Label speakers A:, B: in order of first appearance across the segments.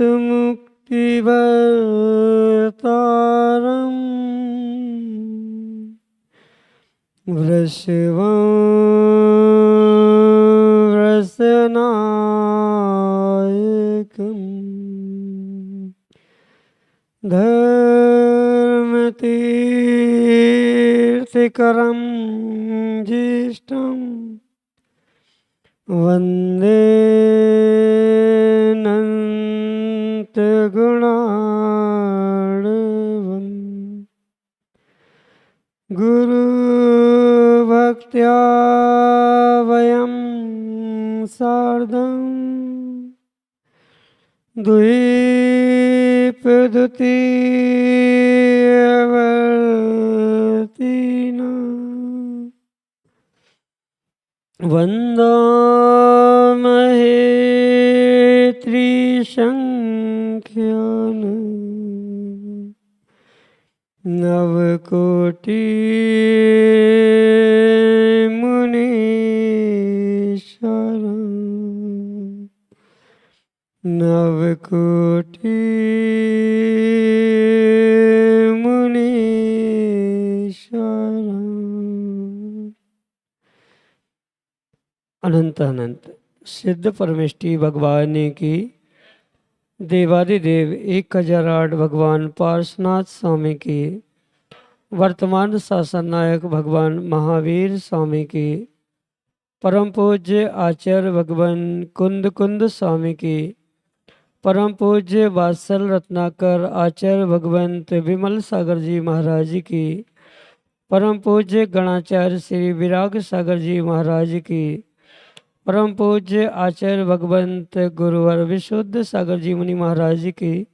A: मुक्तिवर्तारम् वृषनायकम् धर्मतीर्थकरं ज्येष्ठं वन्दे अनन्तगुणार्णवम् गुरुभक्त्या वयं सार्धं द्वीपद्वितीयवर्तिना वन्दामहे त्रिसङ्ख्यान् नवकोटिमुनीश्वरम् नवकोटिमुनीश्वरम्। अनंत अनंत सिद्ध परमेष्टि भगवान की देवादिदेव 1008 भगवान पार्श्वनाथ स्वामी की वर्तमान शासन नायक भगवान महावीर स्वामी की परम पूज्य आचार्य भगवान कुंद कुंद स्वामी की परम पूज्य वात्सल रत्नाकर आचार्य भगवंत विमल सागर जी महाराज की परम पूज्य गणाचार्य श्री विराग सागर जी महाराज की परम पूज्य आचार्य भगवंत गुरुवर विशुद्ध सागर जी मुनि महाराज की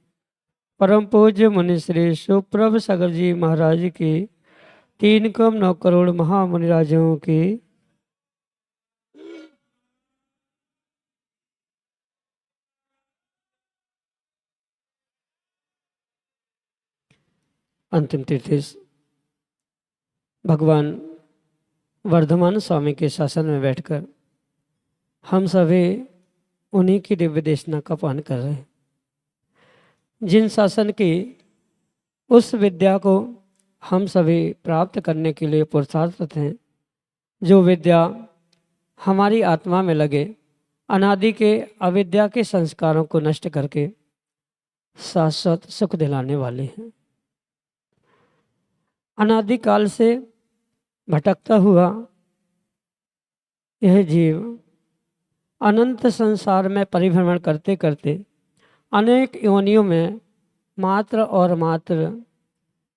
A: परम पूज्य मुनि श्री सुप्रभ सागर जी महाराज की 3,9 करोड़ महामुनिराजों की अंतिम तीर्थेश भगवान वर्धमान स्वामी के शासन में बैठकर हम सभी उन्हीं की दिव्य देशना का पान कर रहे हैं, जिन शासन की उस विद्या को हम सभी प्राप्त करने के लिए पुरुषार्थरत हैं, जो विद्या हमारी आत्मा में लगे अनादि के अविद्या के संस्कारों को नष्ट करके शाश्वत सुख दिलाने वाले हैं। अनादिकाल से भटकता हुआ यह जीव अनंत संसार में परिभ्रमण करते करते अनेक योनियों में मात्र और मात्र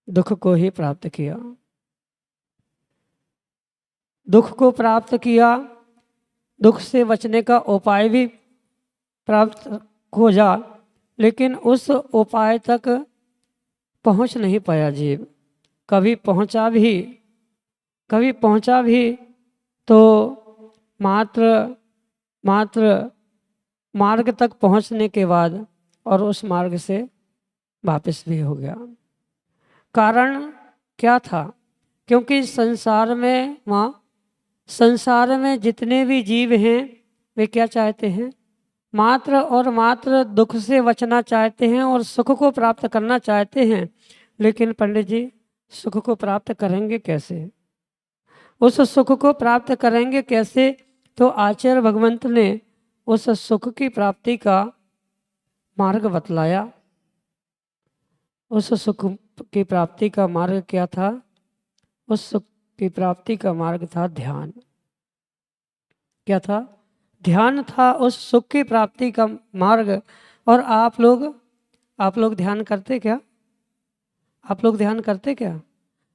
A: दुख को ही प्राप्त किया, दुख को प्राप्त किया, दुख से बचने का उपाय भी प्राप्त खोजा, लेकिन उस उपाय तक पहुंच नहीं पाया जीव। कभी पहुंचा भी तो मात्र मार्ग तक पहुंचने के बाद और उस मार्ग से वापस भी हो गया। कारण क्या था? क्योंकि संसार में जितने भी जीव हैं वे क्या चाहते हैं? मात्र और मात्र दुख से बचना चाहते हैं और सुख को प्राप्त करना चाहते हैं। लेकिन पंडित जी, सुख को प्राप्त करेंगे कैसे? उस सुख को प्राप्त करेंगे कैसे? तो आचार्य भगवंत ने उस सुख की प्राप्ति का मार्ग बतलाया। उस सुख की प्राप्ति का मार्ग क्या था? उस सुख की प्राप्ति का मार्ग था ध्यान। क्या था? ध्यान था उस सुख की प्राप्ति का मार्ग। और आप लोग ध्यान करते क्या? आप लोग ध्यान करते क्या?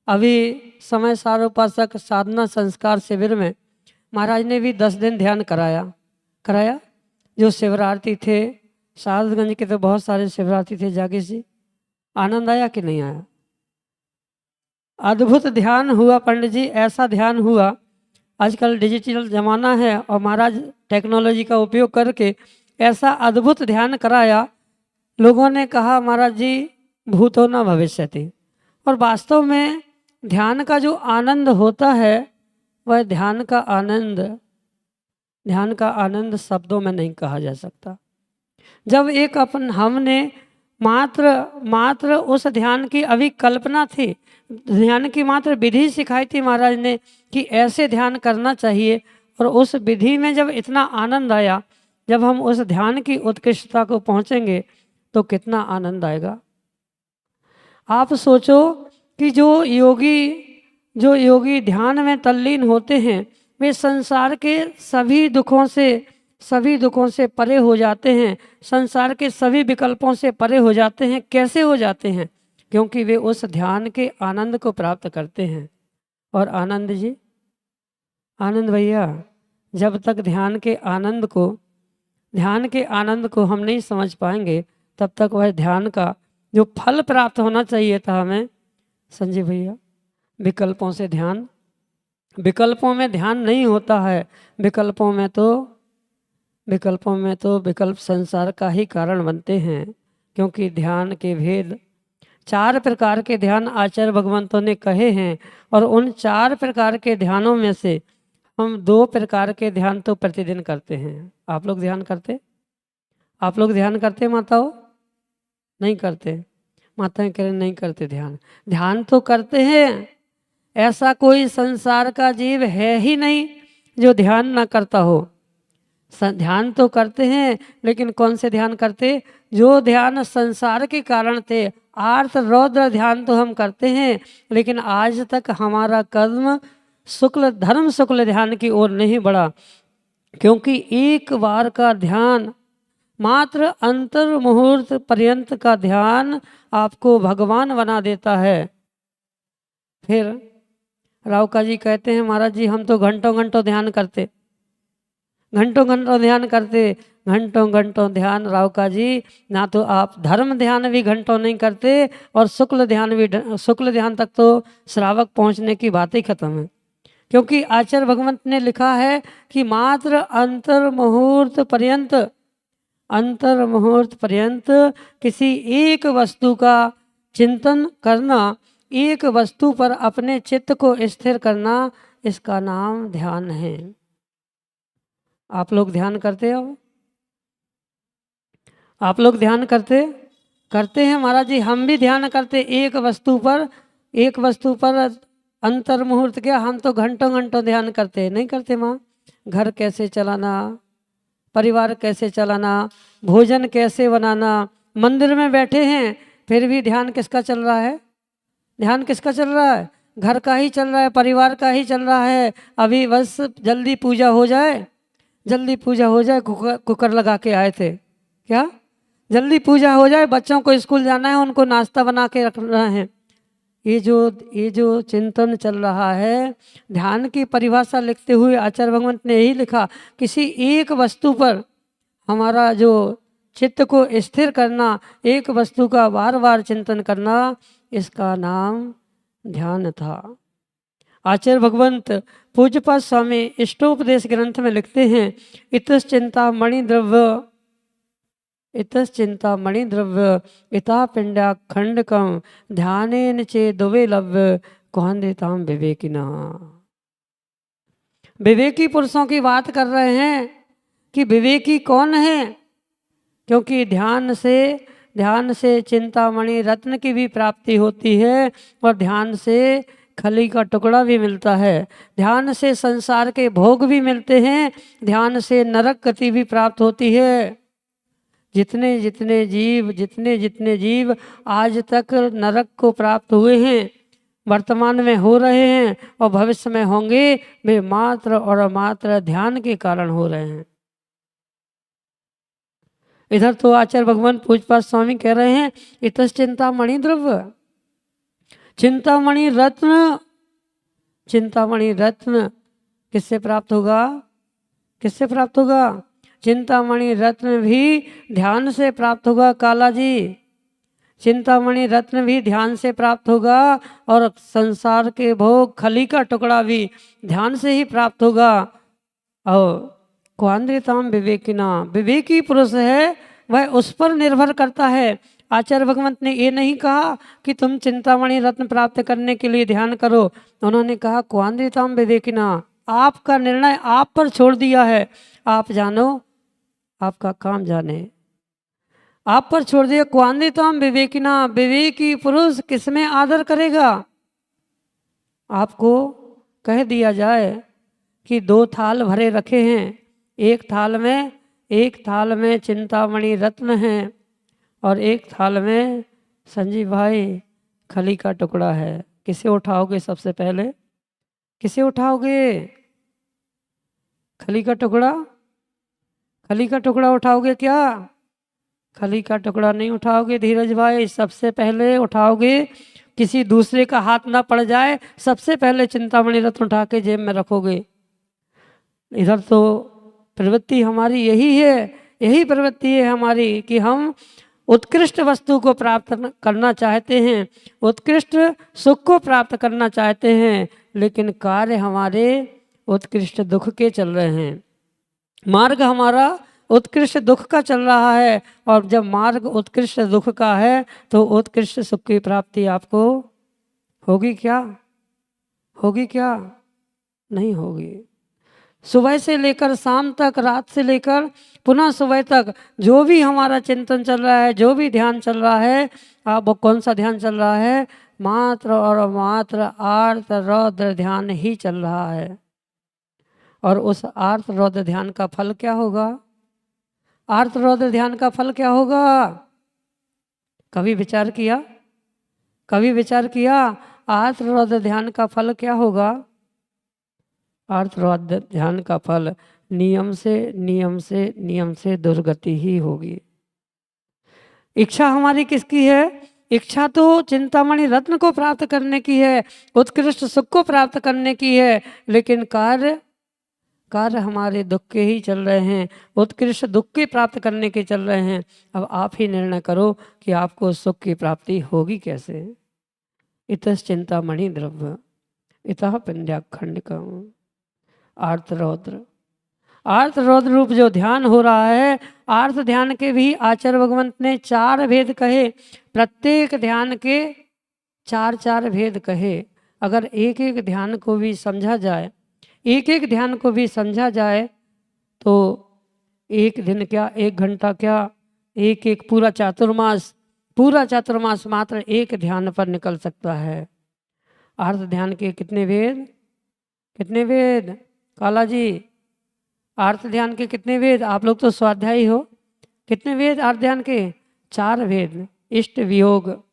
A: अभी समय सार उपासक साधना संस्कार शिविर में महाराज ने भी 10 दिन ध्यान कराया। जो शिवरार्थी थे सारदगंज के, तो बहुत सारे शिवरार्थी थे जागे से। आनंद आया कि नहीं आया? अद्भुत ध्यान हुआ पंडित जी, ऐसा ध्यान हुआ। आजकल डिजिटल ज़माना है और महाराज टेक्नोलॉजी का उपयोग करके ऐसा अद्भुत ध्यान कराया। लोगों ने कहा महाराज जी भूतो न भविष्यति। और वास्तव में ध्यान का जो आनंद होता है वह ध्यान का आनंद शब्दों में नहीं कहा जा सकता। जब एक अपन हमने मात्र मात्र उस ध्यान की अभी कल्पना थी, ध्यान की मात्र विधि सिखाई थी महाराज ने कि ऐसे ध्यान करना चाहिए, और उस विधि में जब इतना आनंद आया, जब हम उस ध्यान की उत्कृष्टता को पहुंचेंगे तो कितना आनंद आएगा। आप सोचो कि जो योगी ध्यान में तल्लीन होते हैं वे संसार के सभी दुखों से परे हो जाते हैं, संसार के सभी विकल्पों से परे हो जाते हैं। कैसे हो जाते हैं? क्योंकि वे उस ध्यान के आनंद को प्राप्त करते हैं। और आनंद जी, आनंद भैया, जब तक ध्यान के आनंद को हम नहीं समझ पाएंगे तब तक वह ध्यान का जो फल प्राप्त होना चाहिए था हमें, संजय भैया, विकल्पों में ध्यान नहीं होता है। विकल्पों में तो विकल्प संसार का ही कारण बनते हैं। क्योंकि ध्यान के भेद 4 प्रकार के ध्यान आचार्य भगवंतों ने कहे हैं, और उन 4 प्रकार के ध्यानों में से हम 2 प्रकार के ध्यान तो प्रतिदिन करते हैं। आप लोग ध्यान करते माताओं? नहीं करते। माताएं कह रहे नहीं करते ध्यान तो करते हैं। ऐसा कोई संसार का जीव है ही नहीं जो ध्यान ना करता हो। ध्यान तो करते हैं, लेकिन कौन से ध्यान करते? जो ध्यान संसार के कारण थे। आर्त रौद्र ध्यान तो हम करते हैं, लेकिन आज तक हमारा कदम शुक्ल ध्यान की ओर नहीं बढ़ा। क्योंकि एक बार का ध्यान, मात्र अंतर मुहूर्त पर्यंत का ध्यान आपको भगवान बना देता है। फिर रावका जी कहते हैं, महाराज जी हम तो घंटों घंटों ध्यान करते, घंटों ध्यान। रावका जी, ना तो आप धर्म ध्यान भी घंटों नहीं करते, और शुक्ल ध्यान तक तो श्रावक पहुंचने की बात ही खत्म है। क्योंकि आचार्य भगवंत ने लिखा है कि मात्र अंतर मुहूर्त पर्यंत किसी एक वस्तु का चिंतन करना, एक वस्तु पर अपने चित्त को स्थिर करना, इसका नाम ध्यान है। आप लोग ध्यान करते हो? आप लोग ध्यान करते हैं महाराज जी। हम भी ध्यान करते एक वस्तु पर अंतर मुहूर्त क्या, हम तो घंटों ध्यान करते नहीं करते माँ? घर कैसे चलाना, परिवार कैसे चलाना, भोजन कैसे बनाना। मंदिर में बैठे हैं फिर भी ध्यान किसका चल रहा है? घर का ही चल रहा है, परिवार का ही चल रहा है। अभी बस जल्दी पूजा हो जाए, कुकर लगा के आए थे क्या? जल्दी पूजा हो जाए, बच्चों को स्कूल जाना है, उनको नाश्ता बना के रखना है। ये जो चिंतन चल रहा है, ध्यान की परिभाषा लिखते हुए आचार्य भगवंत ने यही लिखा, किसी एक वस्तु पर हमारा जो चित्त को स्थिर करना, एक वस्तु का बार बार चिंतन करना, इसका नाम ध्यान था। आचार्य भगवंत पूज्यपाद स्वामी इष्टोपदेश ग्रंथ में लिखते हैं, इतस चिंता मणि द्रव्य इता पिंडा खंडकम ध्यानेन चे दुवे लव्य कुहंदिताम विवेकिना। विवेकी पुरुषों की बात कर रहे हैं कि विवेकी कौन है? क्योंकि ध्यान से चिंतामणि रत्न की भी प्राप्ति होती है, और ध्यान से खली का टुकड़ा भी मिलता है। ध्यान से संसार के भोग भी मिलते हैं, ध्यान से नरक गति भी प्राप्त होती है। जितने जितने जीव आज तक नरक को प्राप्त हुए हैं, वर्तमान में हो रहे हैं और भविष्य में होंगे, वे मात्र और मात्र ध्यान के कारण हो रहे हैं। इधर तो आचार्य भगवान पूज्यपाद स्वामी कह रहे हैं, इतस चिंतामणि द्रव्य, चिंतामणि रत्न किससे प्राप्त होगा? चिंतामणि रत्न भी ध्यान से प्राप्त होगा। काला जी, चिंतामणि रत्न भी ध्यान से प्राप्त होगा, और संसार के भोग खली का टुकड़ा भी ध्यान से ही प्राप्त होगा। और क्वांद्रिताम विवेकिना, विवेकी पुरुष है वह उस पर निर्भर करता है। आचार्य भगवंत ने ये नहीं कहा कि तुम चिंतामणि रत्न प्राप्त करने के लिए ध्यान करो, उन्होंने कहा क्वांद्रिताम विवेकिना, आपका निर्णय आप पर छोड़ दिया है। आप जानो, आपका काम जाने। आप पर छोड़ दिया। क्वांदितम विवेकिना, विवेकी पुरुष किसमें आदर करेगा? आपको कह दिया जाए कि 2 थाल भरे रखे हैं, एक थाल में चिंतामणि रत्न है और एक थाल में संजीव भाई खली का टुकड़ा है। किसे उठाओगे सबसे पहले? किसे उठाओगे? खली का टुकड़ा? खली का टुकड़ा उठाओगे क्या? खली का टुकड़ा नहीं उठाओगे धीरज भाई। सबसे पहले उठाओगे, किसी दूसरे का हाथ ना पड़ जाए, सबसे पहले चिंतामणि रत्न उठा के जेब में रखोगे। इधर तो प्रवृत्ति हमारी यही है, यही प्रवृत्ति है हमारी कि हम उत्कृष्ट वस्तु को प्राप्त करना चाहते हैं, उत्कृष्ट सुख को प्राप्त करना चाहते हैं, लेकिन कार्य हमारे उत्कृष्ट दुख के चल रहे हैं। मार्ग हमारा उत्कृष्ट दुख का चल रहा है, और जब मार्ग उत्कृष्ट दुख का है तो उत्कृष्ट सुख की प्राप्ति आपको होगी क्या? होगी क्या? नहीं होगी। सुबह से लेकर शाम तक, रात से लेकर पुनः सुबह तक जो भी हमारा चिंतन चल रहा है, जो भी ध्यान चल रहा है, अब वो कौन सा ध्यान चल रहा है? मात्र और मात्र आर्त रौद्र ध्यान ही चल रहा है। और उस आर्त रौद्र ध्यान का फल क्या होगा? आर्त रौद्र ध्यान का फल क्या होगा? कभी विचार किया? कभी विचार किया आर्त रौद्र ध्यान का फल क्या होगा? आर्त रौद्र ध्यान का फल नियम से दुर्गति ही होगी। इच्छा हमारी किसकी है? इच्छा तो चिंतामणि रत्न को प्राप्त करने की है, उत्कृष्ट सुख को प्राप्त करने की है, लेकिन कार्य हमारे दुख के ही चल रहे हैं, उत्कृष्ट दुख के प्राप्त करने के चल रहे हैं। अब आप ही निर्णय करो कि आपको सुख की प्राप्ति होगी कैसे। इतस चिंतामणि द्रव्य इतः पिंड्याखंड का आर्त रौद्र रूप जो ध्यान हो रहा है, आर्त ध्यान के भी आचार्य भगवंत ने 4 भेद कहे। प्रत्येक ध्यान के 4 भेद कहे। अगर एक एक ध्यान को भी समझा जाए, एक एक ध्यान को भी समझा जाए तो एक दिन क्या, 1 घंटा क्या, एक पूरा चातुर्मास मात्र एक ध्यान पर निकल सकता है। आर्त ध्यान के कितने भेद? कितने भेद काला जी? आर्त ध्यान के कितने भेद? आप लोग तो स्वाध्यायी हो। कितने भेद आर्त ध्यान के? 4 भेद। इष्ट वियोग,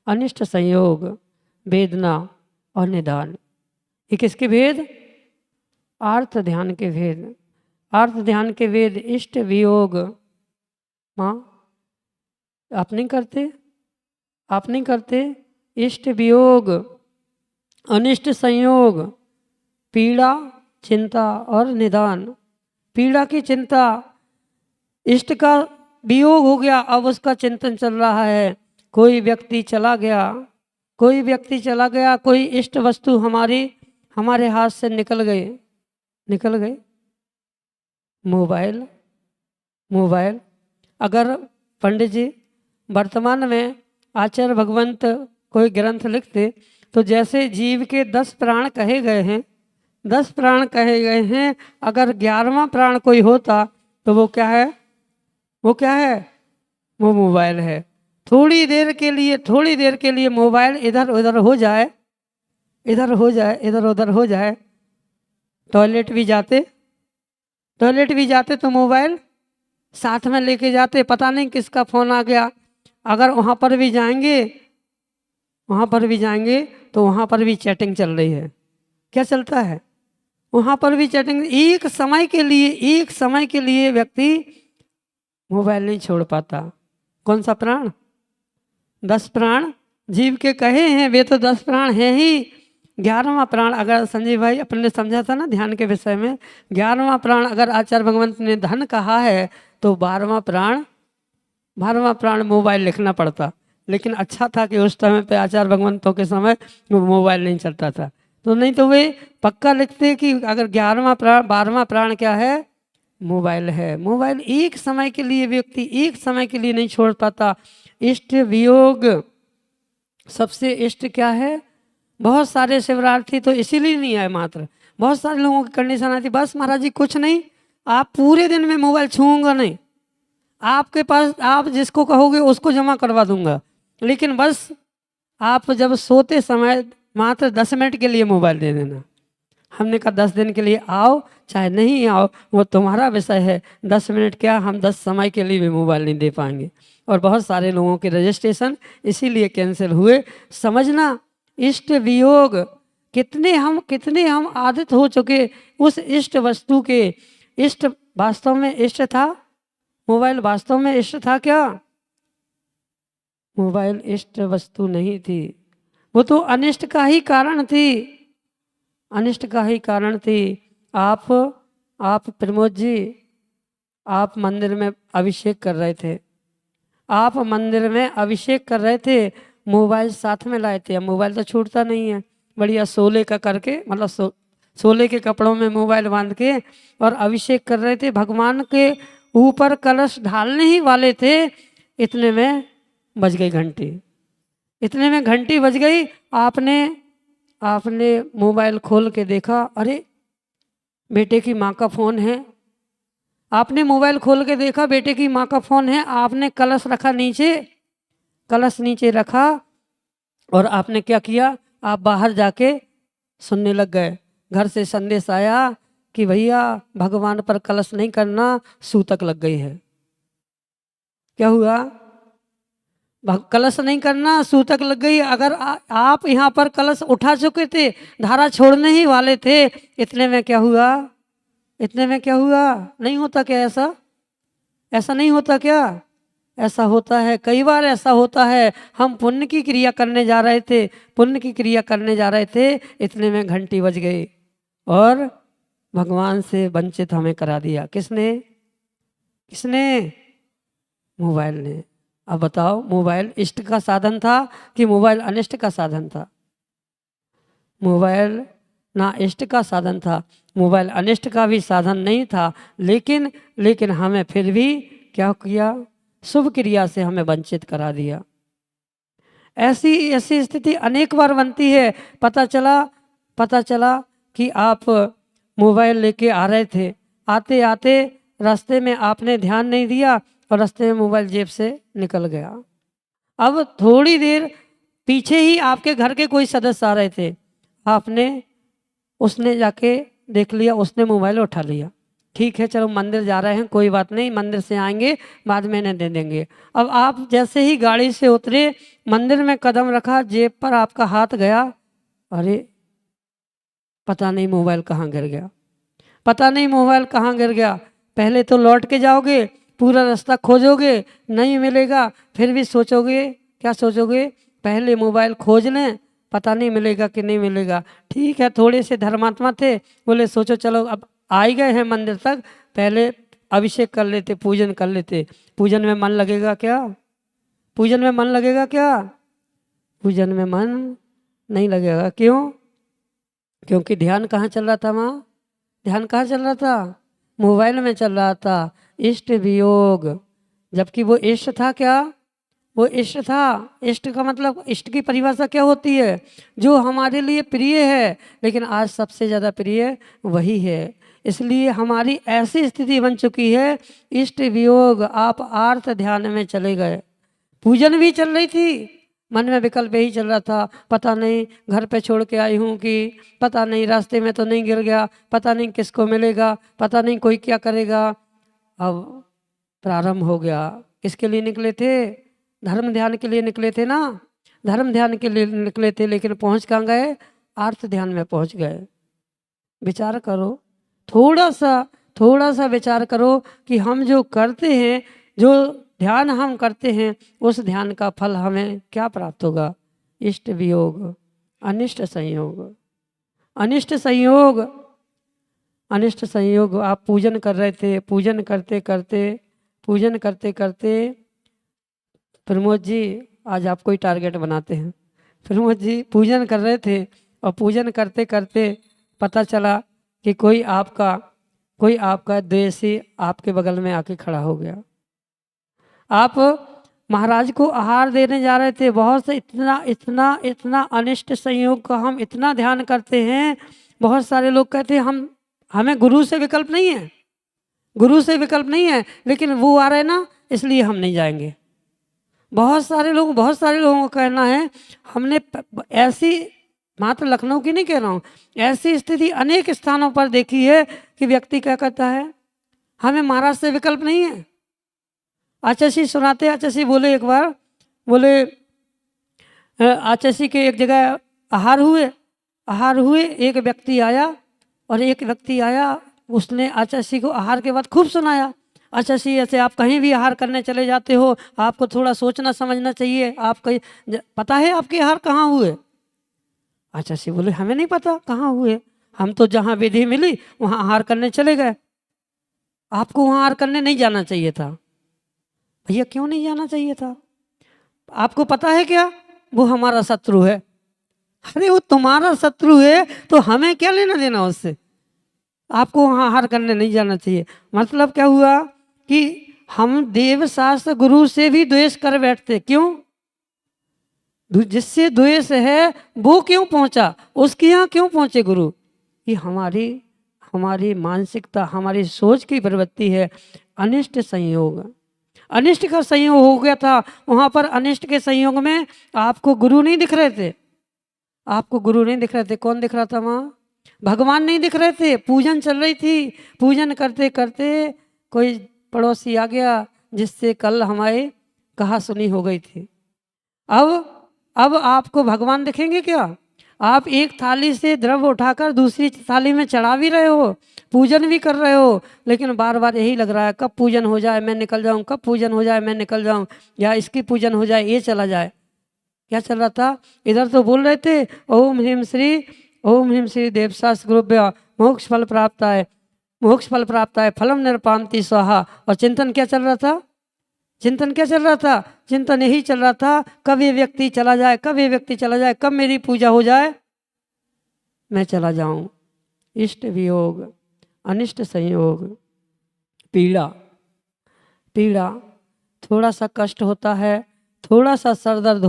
A: अनिष्ट संयोग, वेदना और निदान। ये किसके भेद? आर्त ध्यान के भेद। आर्त ध्यान के वेद इष्ट वियोग। माँ आप नहीं करते? इष्ट वियोग, अनिष्ट संयोग, पीड़ा, चिंता और निदान। पीड़ा की चिंता, इष्ट का वियोग हो गया, अब उसका चिंतन चल रहा है। कोई व्यक्ति चला गया, कोई इष्ट वस्तु हमारे हाथ से निकल गए। मोबाइल। अगर पंडित जी वर्तमान में आचार्य भगवंत कोई ग्रंथ लिखते तो जैसे जीव के 10 प्राण कहे गए हैं, 10 प्राण कहे गए हैं, अगर 11वां प्राण कोई होता तो वो क्या है? वो मोबाइल है। थोड़ी देर के लिए मोबाइल इधर उधर हो जाए, टॉयलेट भी जाते तो मोबाइल साथ में लेके जाते, पता नहीं किसका फ़ोन आ गया। अगर वहाँ पर भी जाएंगे तो वहाँ पर भी चैटिंग चल रही है। क्या चलता है? वहाँ पर भी चैटिंग। एक समय के लिए व्यक्ति मोबाइल नहीं छोड़ पाता। कौन सा प्राण? 10 प्राण जीव के कहे हैं, वे तो 10 प्राण हैं ही। 11वां प्राण, अगर संजीव भाई अपने ने समझा था ना ध्यान के विषय में, 11वां प्राण अगर आचार्य भगवंत ने धन कहा है तो 12वां प्राण मोबाइल लिखना पड़ता। लेकिन अच्छा था कि उस समय पे आचार्य भगवंतों के समय मोबाइल नहीं चलता था, तो नहीं तो वे पक्का लिखते कि अगर 12वां प्राण क्या है? मोबाइल है। मोबाइल एक समय के लिए व्यक्ति नहीं छोड़ पाता। इष्ट वियोग, सबसे इष्ट क्या है? बहुत सारे शिवरार्थी तो इसीलिए नहीं आए। मात्र बहुत सारे लोगों की कंडीशन आती, बस महाराज जी कुछ नहीं, आप पूरे दिन में मोबाइल छूऊंगा नहीं, आपके पास आप जिसको कहोगे उसको जमा करवा दूंगा, लेकिन बस आप जब सोते समय मात्र 10 मिनट के लिए मोबाइल दे देना। हमने कहा 10 दिन के लिए आओ चाहे नहीं आओ वो तुम्हारा विषय है, 10 मिनट क्या हम 10 समय के लिए भी मोबाइल नहीं दे पाएंगे। और बहुत सारे लोगों के रजिस्ट्रेशन इसीलिए कैंसिल हुए। समझना, इष्ट वियोग कितने हम आदित हो चुके उस इष्ट वस्तु के। इष्ट वास्तव में इष्ट था? मोबाइल वास्तव में इष्ट था क्या? मोबाइल इष्ट वस्तु नहीं थी, वो तो अनिष्ट का ही कारण थी, अनिष्ट का ही कारण थी। आप प्रमोद जी, आप मंदिर में अभिषेक कर रहे थे, आप मंदिर में अभिषेक कर रहे थे, मोबाइल साथ में लाए थे। अब मोबाइल तो छूटता नहीं है, बढ़िया सोले का करके, मतलब सोले के कपड़ों में मोबाइल बांध के और अभिषेक कर रहे थे। भगवान के ऊपर कलश ढालने ही वाले थे, इतने में बज गई घंटी, इतने में घंटी बज गई। आपने मोबाइल खोल के देखा, अरे बेटे की माँ का फ़ोन है। आपने मोबाइल खोल के देखा बेटे की माँ का फ़ोन है, आपने कलश रखा नीचे, कलश नीचे रखा और आपने क्या किया, आप बाहर जाके सुनने लग गए। घर से संदेश आया कि भैया भगवान पर कलश नहीं करना, सूतक लग गई है। क्या हुआ? कलश नहीं करना, सूतक लग गई। अगर आप यहाँ पर कलश उठा चुके थे, धारा छोड़ने ही वाले थे, इतने में क्या हुआ? इतने में क्या हुआ? नहीं होता क्या ऐसा? ऐसा नहीं होता क्या? ऐसा होता है, कई बार ऐसा होता है। हम पुण्य की क्रिया करने जा रहे थे, पुण्य की क्रिया करने जा रहे थे, इतने में घंटी बज गई और भगवान से वंचित हमें करा दिया। किसने? किसने? मोबाइल ने। अब बताओ, मोबाइल इष्ट का साधन था कि मोबाइल अनिष्ट का साधन था? मोबाइल ना इष्ट का साधन था, मोबाइल अनिष्ट का भी साधन नहीं था, लेकिन हमें फिर भी क्या किया? शुभ क्रिया से हमें वंचित करा दिया। ऐसी ऐसी स्थिति अनेक बार बनती है। पता चला कि आप मोबाइल लेके आ रहे थे, आते आते रास्ते में आपने ध्यान नहीं दिया और रास्ते में मोबाइल जेब से निकल गया। अब थोड़ी देर पीछे ही आपके घर के कोई सदस्य आ रहे थे, उसने जाके देख लिया, उसने मोबाइल उठा लिया। ठीक है, चलो मंदिर जा रहे हैं, कोई बात नहीं, मंदिर से आएंगे बाद में इन्हें दे देंगे। अब आप जैसे ही गाड़ी से उतरे, मंदिर में कदम रखा, जेब पर आपका हाथ गया, अरे पता नहीं मोबाइल कहाँ गिर गया, पता नहीं मोबाइल कहाँ गिर गया। पहले तो लौट के जाओगे, पूरा रास्ता खोजोगे, नहीं मिलेगा, फिर भी सोचोगे, क्या सोचोगे? पहले मोबाइल खोज लें, पता नहीं मिलेगा कि नहीं मिलेगा। ठीक है, थोड़े से धर्मात्मा थे, बोले सोचो चलो अब आ ही गए हैं मंदिर तक, पहले अभिषेक कर लेते, पूजन कर लेते। पूजन में मन लगेगा क्या? पूजन में मन लगेगा क्या? पूजन में मन नहीं लगेगा। क्यों? क्योंकि ध्यान कहाँ चल रहा था माँ? ध्यान कहाँ चल रहा था? मोबाइल में चल रहा था। इष्ट वियोग, जबकि वो इष्ट था क्या? वो इष्ट था। इष्ट का मतलब, इष्ट की परिभाषा क्या होती है? जो हमारे लिए प्रिय है, लेकिन आज सबसे ज़्यादा प्रिय वही है। इसलिए हमारी ऐसी स्थिति बन चुकी है, इष्ट वियोग। आप आर्त ध्यान में चले गए, पूजन भी चल रही थी, मन में विकल्प यही चल रहा था, पता नहीं घर पे छोड़ के आई हूँ कि पता नहीं रास्ते में तो नहीं गिर गया, पता नहीं किसको मिलेगा, पता नहीं कोई क्या करेगा। अब प्रारंभ हो गया। किसके लिए निकले थे? धर्म ध्यान के लिए निकले थे ना, धर्म ध्यान के लिए निकले थे, लेकिन पहुंच कहाँ गए? आर्त ध्यान में पहुंच गए। विचार करो, थोड़ा सा विचार करो कि हम जो करते हैं, जो ध्यान हम करते हैं, उस ध्यान का फल हमें क्या प्राप्त होगा? इष्ट वियोग, अनिष्ट संयोग, अनिष्ट संयोग, अनिष्ट संयोग। आप पूजन कर रहे थे, पूजन करते करते प्रमोद जी, आज आपको ही टारगेट बनाते हैं। प्रमोद जी पूजन कर रहे थे और पूजन करते करते पता चला कि कोई आपका द्वेषी आपके बगल में आके खड़ा हो गया। आप महाराज को आहार देने जा रहे थे, बहुत से इतना अनिष्ट संयोग का हम इतना ध्यान करते हैं। बहुत सारे लोग कहते हैं हमें गुरु से विकल्प नहीं है, गुरु से विकल्प नहीं है, लेकिन वो आ रहे ना इसलिए हम नहीं जाएंगे। बहुत सारे लोगों का कहना है हमने ऐसी, मात्र लखनऊ की नहीं कह रहा हूँ, ऐसी स्थिति अनेक स्थानों पर देखी है कि व्यक्ति क्या कहता है हमें महाराज से विकल्प नहीं है। आचार्य सुनाते, आचार्य बोले एक बार, बोले आचार्य के एक जगह आहार हुए, एक व्यक्ति आया, उसने आचार्य को आहार के बाद खूब सुनाया। आचार्य ऐसे आप कहीं भी आहार करने चले जाते हो, आपको थोड़ा सोचना समझना चाहिए, आप कहीं पता है आपके आहार कहाँ हुए? आचार्य बोले हमें नहीं पता कहाँ हुए, हम तो जहाँ विधि मिली वहाँ आहार करने चले गए, आपको वहाँ आहार करने नहीं जाना चाहिए था। भैया क्यों नहीं जाना चाहिए था? आपको पता है क्या, वो हमारा शत्रु है। अरे वो तुम्हारा शत्रु है तो हमें क्या लेना देना उससे, आपको वहाँ आहार करने नहीं जाना चाहिए। मतलब क्या हुआ कि हम देव शास्त्र गुरु से भी द्वेष कर बैठते। क्यों? जिससे द्वेष है वो क्यों पहुंचा, उसके यहाँ क्यों पहुंचे गुरु? ये हमारी मानसिकता, हमारी सोच की प्रवृत्ति है। अनिष्ट संयोग, अनिष्ट का संयोग हो गया था वहाँ पर। अनिष्ट के संयोग में आपको गुरु नहीं दिख रहे थे, आपको गुरु नहीं दिख रहे थे। कौन दिख रहा था वहाँ? भगवान नहीं दिख रहे थे। पूजन चल रही थी, पूजन करते करते कोई पड़ोसी आ गया जिससे कल हमारे कहा सुनी हो गई थी। अब आपको भगवान दिखेंगे क्या? आप एक थाली से द्रव्य उठाकर दूसरी थाली में चढ़ा भी रहे हो, पूजन भी कर रहे हो, लेकिन बार बार यही लग रहा है कब पूजन हो जाए मैं निकल जाऊं, कब पूजन हो जाए मैं निकल जाऊं, या इसकी पूजन हो जाए ये चला जाए। क्या चल रहा था? इधर तो बोल रहे थे ओम ह्रीम श्री देवशास्त्र गुरुभ्यो मोक्ष फल प्राप्त है, मोक्ष फल प्राप्त है, फलम निरपामति स्वाहा। और चिंतन क्या चल रहा था? चिंतन क्या चल रहा था? चिंतन यही चल रहा था कब ये व्यक्ति चला जाए, कब ये व्यक्ति चला जाए, कब मेरी पूजा हो जाए मैं चला जाऊं। इष्ट वियोग, अनिष्ट संयोग, पीड़ा, थोड़ा सा कष्ट होता है, थोड़ा सा सरदर्द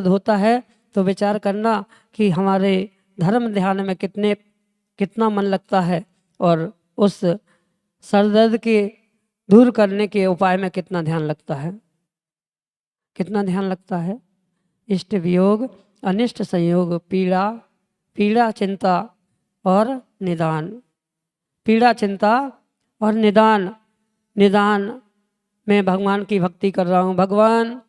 A: होता है तो विचार करना कि हमारे धर्म ध्यान में कितना मन लगता है, और उस सरदर्द के दूर करने के उपाय में कितना ध्यान लगता है। इष्ट वियोग, अनिष्ट संयोग, पीड़ा चिंता और निदान। पीड़ा चिंता और निदान मैं भगवान की भक्ति कर रहा हूँ, भगवान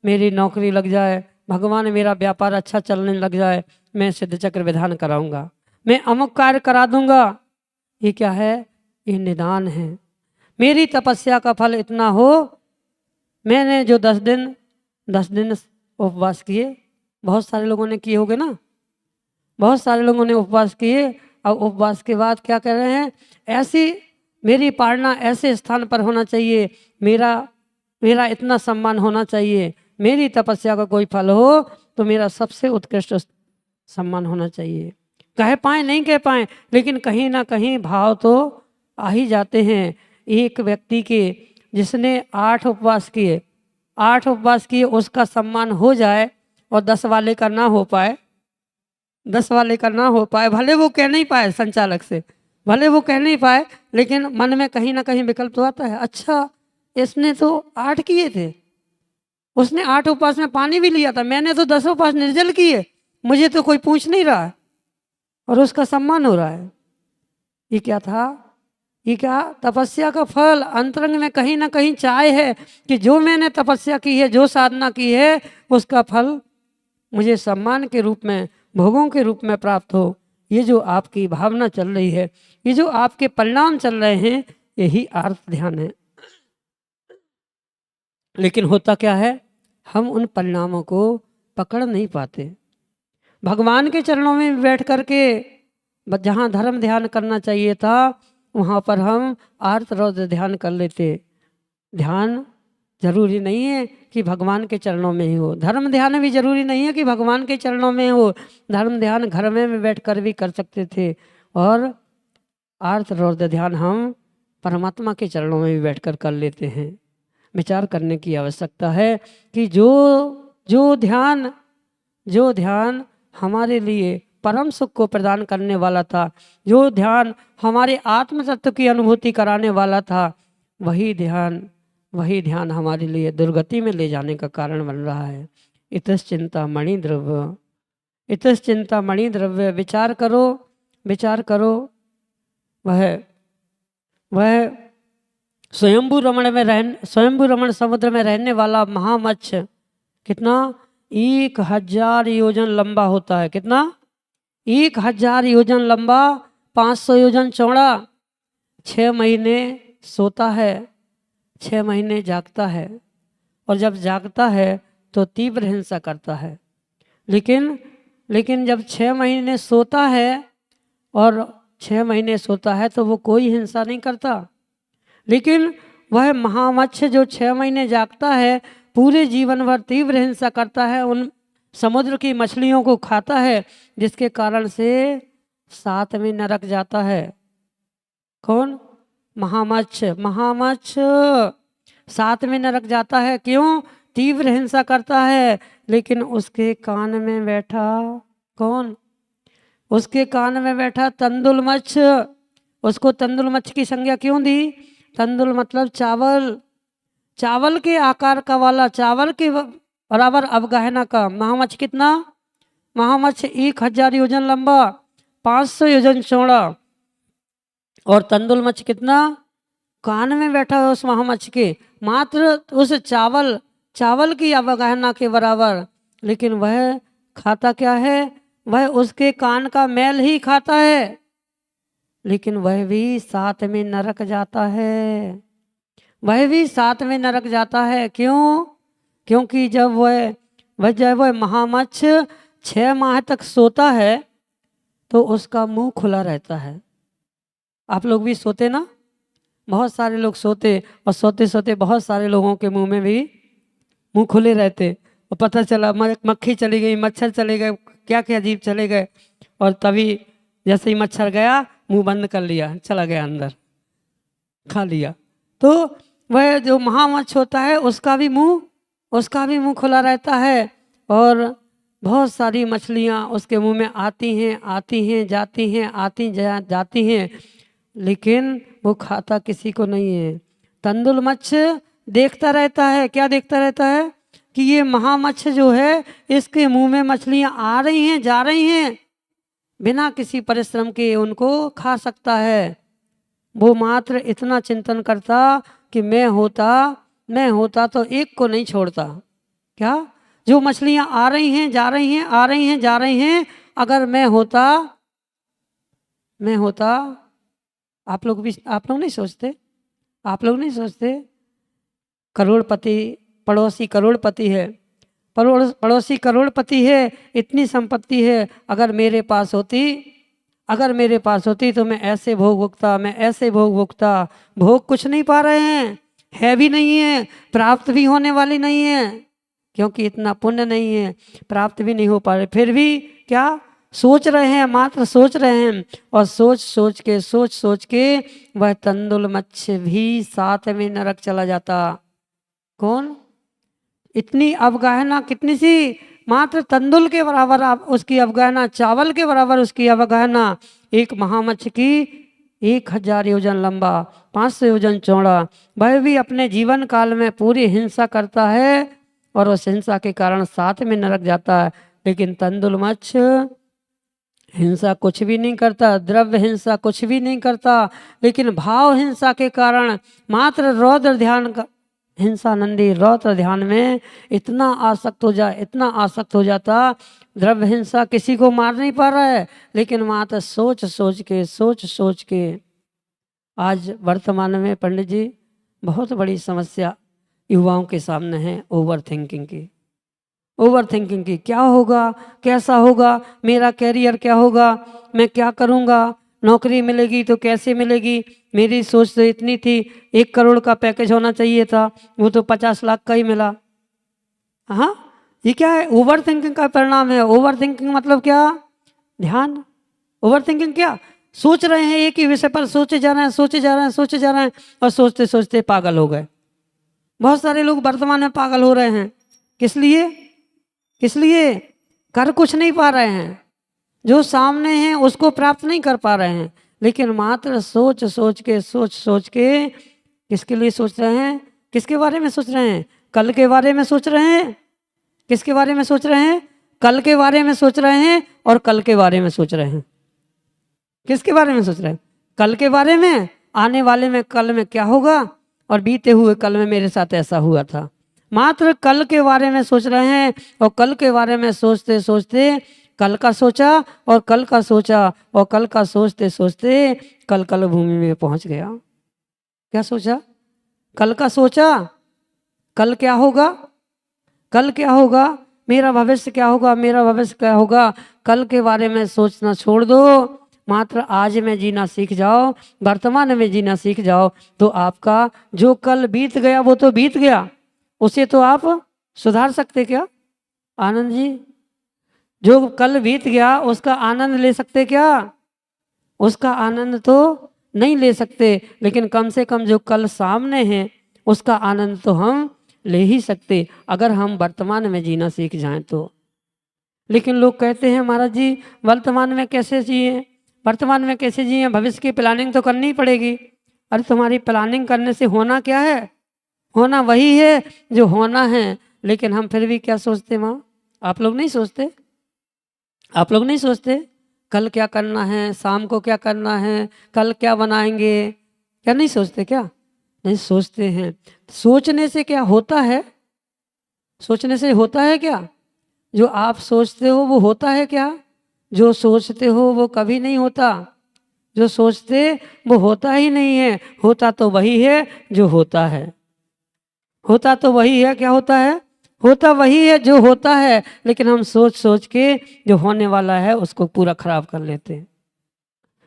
A: मेरी नौकरी लग जाए, भगवान मेरा व्यापार अच्छा चलने लग जाए, मैं सिद्ध चक्र विधान कराऊंगा, मैं अमुक कार्य करा दूंगा। ये क्या है? ये निदान है। मेरी तपस्या का फल इतना हो, मैंने जो 10 दिन उपवास किए, बहुत सारे लोगों ने किए होंगे ना, बहुत सारे लोगों ने उपवास किए, और उपवास के बाद क्या कर रहे हैं, ऐसी मेरी पालना ऐसे स्थान पर होना चाहिए, मेरा इतना सम्मान होना चाहिए, मेरी तपस्या का कोई फल हो तो मेरा सबसे उत्कृष्ट सम्मान होना चाहिए। कह पाए नहीं कह पाए, लेकिन कहीं ना कहीं भाव तो आ ही जाते हैं। एक व्यक्ति के जिसने 8 उपवास किए उसका सम्मान हो जाए और 10 वाले का ना हो पाए, भले वो कह नहीं पाए संचालक से, भले वो कह नहीं पाए, लेकिन मन में कहीं ना कहीं विकल्प तो आता है। अच्छा इसने तो 8 किए थे, उसने 8 उपवास में पानी भी लिया था, मैंने तो 10 उपवास निर्जल किए, मुझे तो कोई पूछ नहीं रहा है और उसका सम्मान हो रहा है। ये क्या था? ये क्या? तपस्या का फल। अंतरंग में कहीं ना कहीं चाह है कि जो मैंने तपस्या की है, जो साधना की है, उसका फल मुझे सम्मान के रूप में, भोगों के रूप में प्राप्त हो। ये जो आपकी भावना चल रही है, ये जो आपके परिणाम चल रहे हैं, यही आर्त ध्यान है। लेकिन होता क्या है, हम उन परिणामों को पकड़ नहीं पाते। भगवान के चरणों में बैठ करके जहाँ धर्म ध्यान करना चाहिए था, वहाँ पर हम आर्त रौद्र ध्यान कर लेते। ध्यान जरूरी नहीं है कि भगवान के चरणों में ही हो, धर्म ध्यान भी जरूरी नहीं है कि भगवान के चरणों में हो। धर्म ध्यान घर में बैठ कर भी कर सकते थे, और आर्त रौद्र ध्यान हम परमात्मा के चरणों में भी बैठ कर लेते हैं। विचार करने की आवश्यकता है कि जो ध्यान हमारे लिए परम सुख को प्रदान करने वाला था, जो ध्यान हमारे आत्म तत्व की अनुभूति कराने वाला था, वही ध्यान हमारे लिए दुर्गति में ले जाने का कारण बन रहा है। इतश्चिंता मणि द्रव्य, विचार करो। वह स्वयंभू रमण समुद्र में रहने वाला महामत्स्य कितना 1000 योजन लंबा होता है। कितना? 1000 योजन लंबा, 500 योजन चौड़ा। 6 महीने सोता है, 6 महीने जागता है, और जब जागता है तो तीव्र हिंसा करता है। लेकिन जब 6 महीने सोता है और 6 महीने सोता है तो वो कोई हिंसा नहीं करता। लेकिन वह महामत्स्य जो 6 महीने जागता है, पूरे जीवन भर तीव्र हिंसा करता है, उन समुद्र की मछलियों को खाता है, जिसके कारण से 7वें नरक जाता है। कौन? महामत्स्य 7वें नरक जाता है। क्यों? तीव्र हिंसा करता है। लेकिन उसके कान में बैठा कौन? उसके कान में बैठा तंदुल मत्स्य। उसको तंदुल मत्स्य की संज्ञा क्यों दी? तंदुल मतलब चावल के आकार का वाला, चावल के बराबर अवगाहना का महामत्स्य। कितना? महामत्स्य 1000 योजन लंबा, 500 योजन चौड़ा। और तंदुल मत्स्य कितना? कान में बैठा है उस महामत्स्य के, मात्र उस चावल की अवगाहना के बराबर। लेकिन वह खाता क्या है? वह उसके कान का मैल ही खाता है। लेकिन वह भी 7वें नरक जाता है। क्यों? क्योंकि जब वह महामत्स्य 6 माह तक सोता है तो उसका मुंह खुला रहता है। आप लोग भी सोते ना? बहुत सारे लोग सोते, और सोते सोते बहुत सारे लोगों के मुंह में भी मुंह खुले रहते, और पता चला मक्खी चली गई, मच्छर चले गए, क्या क्या जीव चले गए, और तभी जैसे ही मच्छर गया मुंह बंद कर लिया, चला गया अंदर, खा लिया। तो वह जो महामत्स्य होता है उसका भी मुंह खुला रहता है, और बहुत सारी मछलियाँ उसके मुंह में आती हैं जाती हैं, लेकिन वो खाता किसी को नहीं है। तंदुल मत्स्य देखता रहता है। क्या देखता रहता है? कि ये महामत्स्य जो है, इसके मुंह में मछलियाँ आ रही हैं, जा रही हैं, बिना किसी परिश्रम के उनको खा सकता है। वो मात्र इतना चिंतन करता कि मैं होता तो एक को नहीं छोड़ता। क्या? जो मछलियाँ आ रही हैं, जा रही हैं, अगर मैं होता। आप लोग नहीं सोचते? पड़ोसी करोड़पति है, पड़ोसी करोड़पति है, इतनी संपत्ति है। अगर मेरे पास होती तो मैं ऐसे भोग भुगता। भोग कुछ नहीं पा रहे हैं, है भी नहीं है, प्राप्त भी होने वाली नहीं है, क्योंकि इतना पुण्य नहीं है, प्राप्त भी नहीं हो पा रहे। फिर भी क्या सोच रहे हैं? मात्र सोच रहे हैं, और सोच के वह तंदुल मत्स्य भी 7वें नरक चला जाता। कौन? इतनी अवगाहना, कितनी सी? मात्र तंदुल के बराबर उसकी अवगाहना, चावल के बराबर उसकी अवगाहना। एक महामत्स्य की 1000 योजन लंबा, 500 योजन चौड़ा। वह भी अपने जीवन काल में पूरी हिंसा करता है, और उस हिंसा के कारण 7वें नरक जाता है। लेकिन तंदुल मत्स्य हिंसा कुछ भी नहीं करता, द्रव्य हिंसा कुछ भी नहीं करता, लेकिन भाव हिंसा के कारण मात्र रौद्र ध्यान का हिंसानंदी रौद्र ध्यान में इतना आसक्त हो जाता। द्रव्य हिंसा किसी को मार नहीं पा रहा है, लेकिन मात्र सोच के आज वर्तमान में पंडित जी बहुत बड़ी समस्या युवाओं के सामने है, ओवर थिंकिंग की। क्या होगा, कैसा होगा, मेरा कैरियर क्या होगा, मैं क्या करूँगा, नौकरी मिलेगी तो कैसे मिलेगी। मेरी सोच तो इतनी थी 1 करोड़ का पैकेज होना चाहिए था, वो तो 50 लाख का ही मिला। हाँ, ये क्या है? ओवर थिंकिंग का परिणाम है। ओवर थिंकिंग मतलब क्या? ध्यान। ओवर थिंकिंग क्या? सोच रहे हैं एक ही विषय पर, सोचे जा रहे हैं, और सोचते सोचते पागल हो गए। बहुत सारे लोग वर्तमान में पागल हो रहे हैं। किस लिए? कर कुछ नहीं पा रहे हैं। जो सामने हैं उसको प्राप्त नहीं कर पा रहे हैं, लेकिन मात्र सोच सोच के किसके लिए सोच रहे हैं? किसके बारे में सोच रहे हैं? कल के बारे में सोच रहे हैं। किसके बारे में सोच रहे हैं? कल के बारे में सोच रहे हैं और कल के बारे में सोच रहे हैं। किसके बारे में सोच रहे हैं? कल के बारे में, आने वाले में कल में क्या होगा, और बीते हुए कल में मेरे साथ ऐसा हुआ था। मात्र कल के बारे में सोच रहे हैं और कल के बारे में सोचते सोचते कल का सोचा और कल का सोचा और कल का सोचते सोचते कल भूमि में पहुंच गया। क्या सोचा? कल का सोचा, कल क्या होगा, कल क्या होगा, मेरा भविष्य क्या होगा, मेरा भविष्य क्या होगा। कल के बारे में सोचना छोड़ दो, मात्र आज में जीना सीख जाओ, वर्तमान में जीना सीख जाओ, तो आपका जो कल बीत गया वो तो बीत गया, उसे तो आप सुधार सकते क्या आनंद जी? जो कल बीत गया उसका आनंद ले सकते क्या? उसका आनंद तो नहीं ले सकते, लेकिन कम से कम जो कल सामने है उसका आनंद तो हम ले ही सकते, अगर हम वर्तमान में जीना सीख जाएं तो। लेकिन लोग कहते हैं महाराज जी वर्तमान में कैसे जिए, वर्तमान में कैसे जिए, भविष्य की प्लानिंग तो करनी पड़ेगी। अरे तुम्हारी प्लानिंग करने से होना क्या है? होना वही है जो होना है, लेकिन हम फिर भी क्या सोचते माँ? आप लोग नहीं सोचते? आप लोग नहीं सोचते कल क्या करना है, शाम को क्या करना है, कल क्या बनाएंगे, क्या नहीं सोचते क्या? नहीं सोचते हैं। सोचने से क्या होता है? सोचने से होता है क्या? जो आप सोचते हो वो होता है क्या? जो सोचते हो वो कभी नहीं होता। जो सोचते वो होता ही नहीं है। होता तो वही है जो होता है। होता तो वही है, क्या होता है? होता वही है जो होता है, लेकिन हम सोच सोच के जो होने वाला है उसको पूरा खराब कर लेते हैं।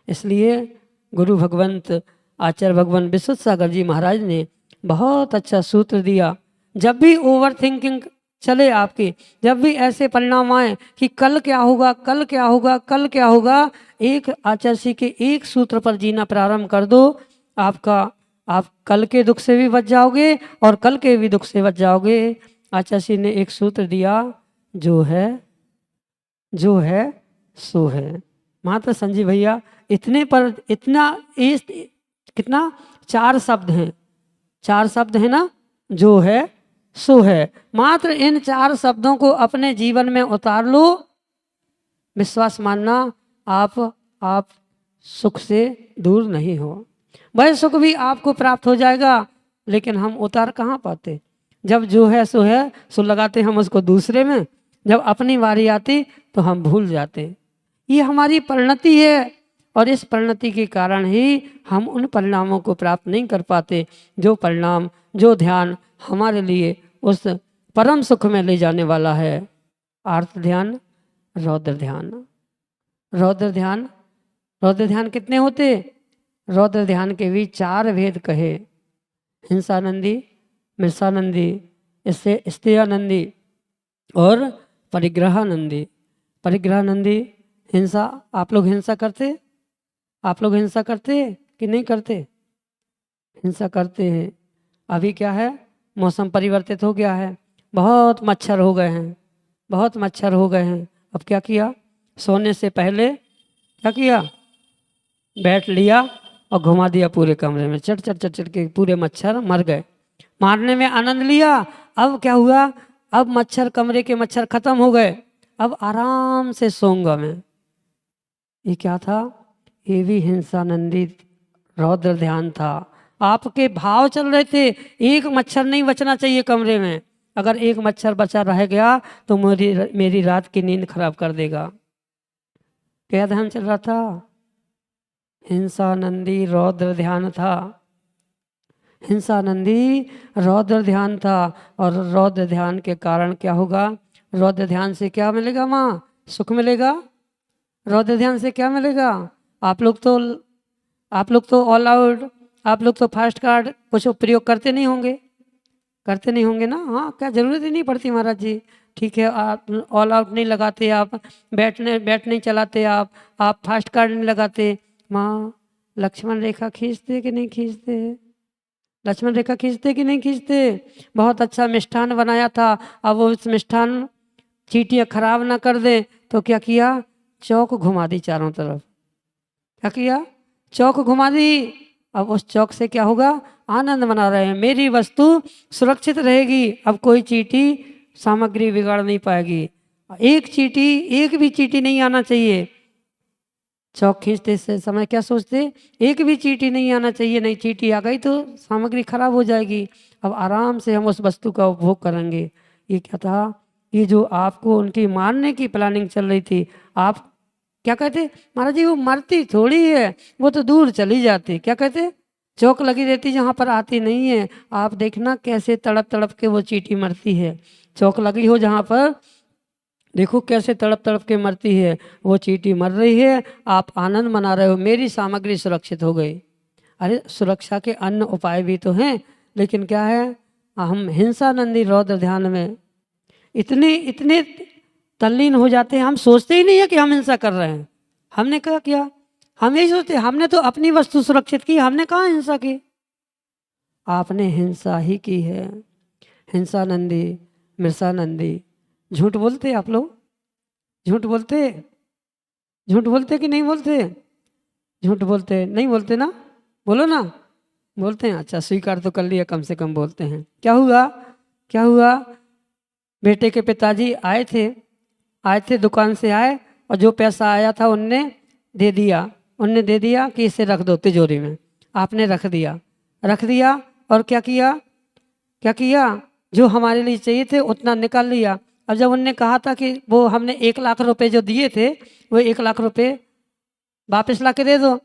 A: इसलिए गुरु भगवंत आचार्य भगवान विशुद्ध सागर जी महाराज ने बहुत अच्छा सूत्र दिया। जब भी ओवर थिंकिंग चले आपकी, जब भी ऐसे परिणाम आए कि कल क्या होगा, कल क्या होगा, कल क्या होगा, एक आचार्य जी के एक सूत्र पर जीना प्रारंभ कर दो, आप कल के दुख से भी बच जाओगे और कल के भी दुख से बच जाओगे। आचार्य जी ने एक सूत्र दिया, जो है सो है। मात्र संजीव भैया इतने पर इतना इस कितना 4 शब्द हैं, 4 शब्द है ना, जो है सो है। मात्र इन 4 शब्दों को अपने जीवन में उतार लो, विश्वास मानना आप सुख से दूर नहीं हो। वह सुख भी आपको प्राप्त हो जाएगा, लेकिन हम उतार कहाँ पाते? जब जो है सो लगाते हम उसको दूसरे में, जब अपनी बारी आती तो हम भूल जाते। ये हमारी परिणति है और इस परिणति के कारण ही हम उन परिणामों को प्राप्त नहीं कर पाते, जो परिणाम, जो ध्यान हमारे लिए उस परम सुख में ले जाने वाला है। आर्त ध्यान, रौद्र ध्यान। रौद्र ध्यान, रौद्र ध्यान कितने होते? रौद्र ध्यान के भी 4 भेद कहे, हिंसानंदी, मृषानंदी, स्त्रियानंदी और परिग्रहानंदी। परिग्रहानंदी हिंसा, आप लोग हिंसा करते? आप लोग हिंसा करते कि नहीं करते? हिंसा करते हैं। अभी क्या है, मौसम परिवर्तित हो गया है, बहुत मच्छर हो गए हैं, बहुत मच्छर हो गए हैं। अब क्या किया, सोने से पहले क्या किया, बैठ लिया और घुमा दिया पूरे कमरे में, चट चट चट चट के पूरे मच्छर मर गए। मारने में आनंद लिया, अब क्या हुआ, अब मच्छर, कमरे के मच्छर खत्म हो गए, अब आराम से सोऊंगा मैं। ये क्या था? ये भी हिंसानंदी रौद्र ध्यान था। आपके भाव चल रहे थे, एक मच्छर नहीं बचना चाहिए कमरे में, अगर एक मच्छर बचा रह गया तो मेरी रात की नींद खराब कर देगा। क्या ध्यान चल रहा था? हिंसानंदी रौद्र ध्यान था। हिंसानंदी रौद्र ध्यान था। और रौद्र ध्यान के कारण क्या होगा? रौद्र ध्यान से क्या मिलेगा माँ? सुख मिलेगा। रौद्र ध्यान से क्या मिलेगा? आप लोग तो ऑल आउट, आप लोग तो फास्ट कार्ड कुछ प्रयोग करते नहीं होंगे, करते नहीं होंगे ना? हाँ, क्या जरूरत ही नहीं पड़ती महाराज जी। ठीक है, आप ऑल आउट नहीं लगाते, आप बैट नहीं चलाते, आप फास्ट कार्ड नहीं लगाते। माँ लक्ष्मण रेखा खींचते कि नहीं खींचते? लक्ष्मण रेखा खींचते कि नहीं खींचते? बहुत अच्छा मिष्ठान बनाया था, अब वो उस मिष्ठान चींटियाँ खराब ना कर दे तो क्या किया, चौक घुमा दी चारों तरफ। क्या किया? चौक घुमा दी। अब उस चौक से क्या होगा? आनंद मना रहे हैं, मेरी वस्तु सुरक्षित रहेगी, अब कोई चींटी सामग्री बिगाड़ नहीं पाएगी। एक भी चींटी नहीं आना चाहिए। चौक खींचते से समय क्या सोचते? एक भी चींटी नहीं आना चाहिए, नहीं चींटी आ गई तो सामग्री खराब हो जाएगी। अब आराम से हम उस वस्तु का उपभोग करेंगे। ये क्या था? ये जो आपको उनकी मारने की प्लानिंग चल रही थी, आप क्या कहते? महाराज जी वो मरती थोड़ी है, वो तो दूर चली जाती। क्या कहते? चौक लगी रहती जहाँ पर आती नहीं है। आप देखना कैसे तड़प तड़प के वो चींटी मरती है। चौक लगी हो जहाँ पर, देखो कैसे तड़प तड़प के मरती है। वो चींटी मर रही है, आप आनंद मना रहे हो, मेरी सामग्री सुरक्षित हो गई। अरे सुरक्षा के अन्य उपाय भी तो हैं, लेकिन क्या है, हम हिंसानंदी रौद्र ध्यान में इतने इतने तल्लीन हो जाते हैं, हम सोचते ही नहीं है कि हम हिंसा कर रहे हैं। हमने क्या किया? हम यही सोचते हमने तो अपनी वस्तु सुरक्षित की, हमने कहाँ हिंसा की? आपने हिंसा ही की है। हिंसानंदी मिर्सानंदी। झूठ बोलते आप लोग? झूठ बोलते? झूठ बोलते कि नहीं बोलते? झूठ बोलते नहीं बोलते ना? बोलो ना। बोलते हैं? अच्छा स्वीकार तो कर लिया, कम से कम बोलते हैं। क्या हुआ? क्या हुआ? बेटे के पिताजी आए थे दुकान से आए, और जो पैसा आया था उनने दे दिया कि इसे रख दो तिजोरी में। आपने रख दिया और क्या किया? जो हमारे लिए चाहिए थे उतना निकाल लिया। अब जब उनने कहा था कि वो हमने 1 लाख रुपए जो दिए थे, वो 1 लाख रुपए वापस ला के दे दो।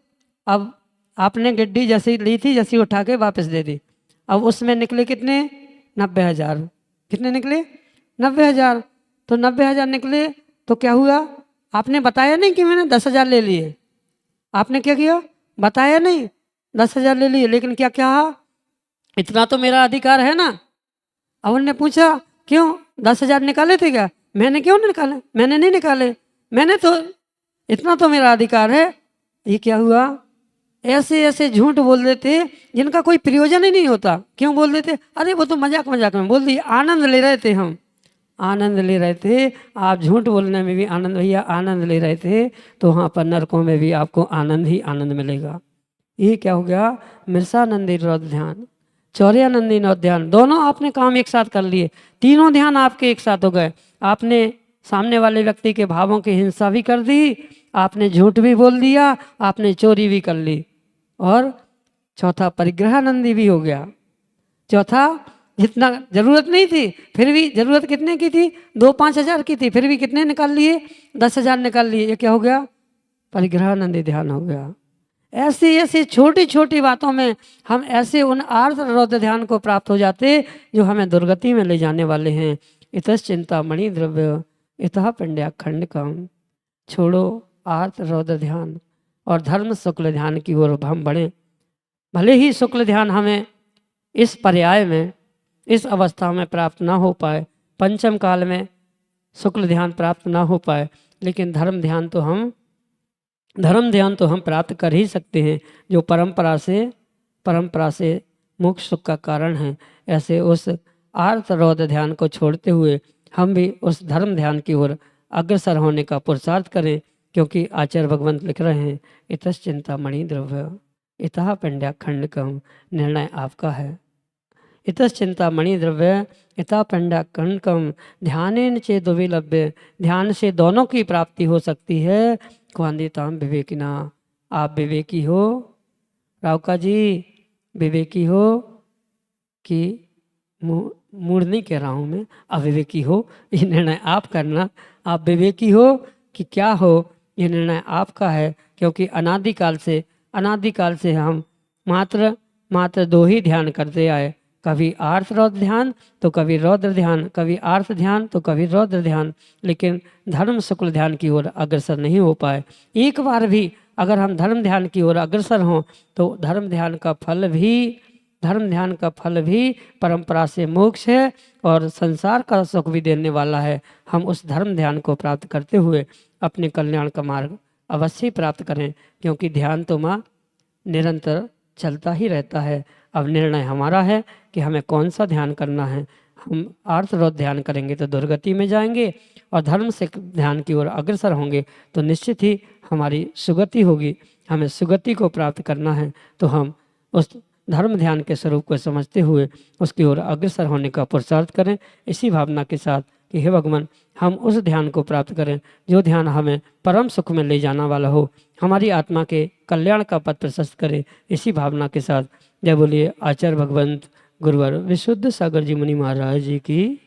A: अब आपने गड्डी जैसी ली थी, जैसी उठा के वापस दे दी। अब उसमें निकले कितने? 90,000। कितने निकले? 90,000। तो 90,000 निकले तो क्या हुआ? आपने बताया नहीं कि मैंने 10,000 ले लिए। आपने क्या किया? बताया नहीं, 10,000 ले लिए। लेकिन क्या क्या? इतना तो मेरा अधिकार है ना। अब उन्होंने पूछा क्यों 10,000 निकाले थे क्या? मैंने क्यों निकाले? मैंने नहीं निकाले, मैंने तो, इतना तो मेरा अधिकार है। ये क्या हुआ? ऐसे ऐसे झूठ बोल देते जिनका कोई प्रयोजन ही नहीं होता। क्यों बोल देते? अरे वो तो मजाक मजाक में बोल दिए, आनंद ले रहे थे, हम आनंद ले रहे थे। आप झूठ बोलने में भी आनंद, भैया आनंद ले रहे थे, तो वहाँ पर नरकों में भी आपको आनंद ही आनंद मिलेगा। ये क्या हो गया? मिर्सानंदी रौद्र ध्यान, चौर्यानंदी नौ ध्यान, दोनों आपने काम एक साथ कर लिए। तीनों ध्यान आपके एक साथ हो गए। आपने सामने वाले व्यक्ति के भावों की हिंसा भी कर दी, आपने झूठ भी बोल दिया, आपने चोरी भी कर ली, और चौथा परिग्रहानंदी भी हो गया। चौथा, जितना जरूरत नहीं थी फिर भी, जरूरत कितने की थी? 2-5 हज़ार की थी, फिर भी कितने निकाल लिए? 10,000 निकाल लिए। ये क्या हो गया? परिग्रहानंदी ध्यान हो गया। ऐसी ऐसी छोटी छोटी बातों में हम ऐसे उन आर्थ रौद्र ध्यान को प्राप्त हो जाते जो हमें दुर्गति में ले जाने वाले हैं। इतस चिंता मणि द्रव्य इतः पिंड्याखंड काम। छोड़ो आर्थ रौद्र ध्यान और धर्म शुक्ल ध्यान की ओर हम बढ़ें। भले ही शुक्ल ध्यान हमें इस पर्याय में, इस अवस्था में प्राप्त ना हो पाए, पंचम काल में शुक्ल ध्यान प्राप्त ना हो पाए, लेकिन धर्म ध्यान तो हम प्राप्त कर ही सकते हैं, जो परंपरा से मोक्ष सुख का कारण है। ऐसे उस आर्त रौद्र ध्यान को छोड़ते हुए हम भी उस धर्म ध्यान की ओर अग्रसर होने का पुरुषार्थ करें, क्योंकि आचार्य भगवंत लिख रहे हैं इतस चिंता मणि द्रव्य इतः पिंड्याखंड कम। निर्णय आपका है। इतस चिंता मणि द्रव्य इतः पिंड्याखंड कम ध्यानेन चेद दुर्लभ्य। ध्यान से दोनों की प्राप्ति हो सकती है। क्वांदिताम विवेकिना, आप विवेकी हो। रावका जी विवेकी हो कि मूड नहीं कह रहा हूँ मैं, अविवेकी हो, ये निर्णय आप करना। आप विवेकी हो कि क्या हो, ये निर्णय आपका है। क्योंकि अनादिकाल से हम मात्र 2 ही ध्यान करते आए, कभी आर्थ रौद्र ध्यान तो कभी रौद्र ध्यान, कभी आर्थ ध्यान तो कभी रौद्र ध्यान, लेकिन धर्म शुक्ल ध्यान की ओर अग्रसर नहीं हो पाए। एक बार भी अगर हम धर्म ध्यान की ओर अग्रसर हों तो धर्म ध्यान का फल भी परंपरा से मोक्ष है और संसार का सुख भी देने वाला है। हम उस धर्म ध्यान को प्राप्त करते हुए अपने कल्याण का मार्ग अवश्य प्राप्त करें, क्योंकि ध्यान तो माँ निरंतर चलता ही रहता है। अब निर्णय हमारा है कि हमें कौन सा ध्यान करना है। हम आर्तरोध ध्यान करेंगे तो दुर्गति में जाएंगे, और धर्म से ध्यान की ओर अग्रसर होंगे तो निश्चित ही हमारी सुगति होगी। हमें सुगति को प्राप्त करना है तो हम उस धर्म ध्यान के स्वरूप को समझते हुए उसकी ओर अग्रसर होने का पुरुषार्थ करें, इसी भावना के साथ कि हे भगवान, हम उस ध्यान को प्राप्त करें जो ध्यान हमें परम सुख में ले जाना वाला हो, हमारी आत्मा के कल्याण का पथ प्रशस्त करे। इसी भावना के साथ जय बोलिए आचार्य भगवंत गुरुवर विशुद्ध सागर जी मुनि महाराज जी की।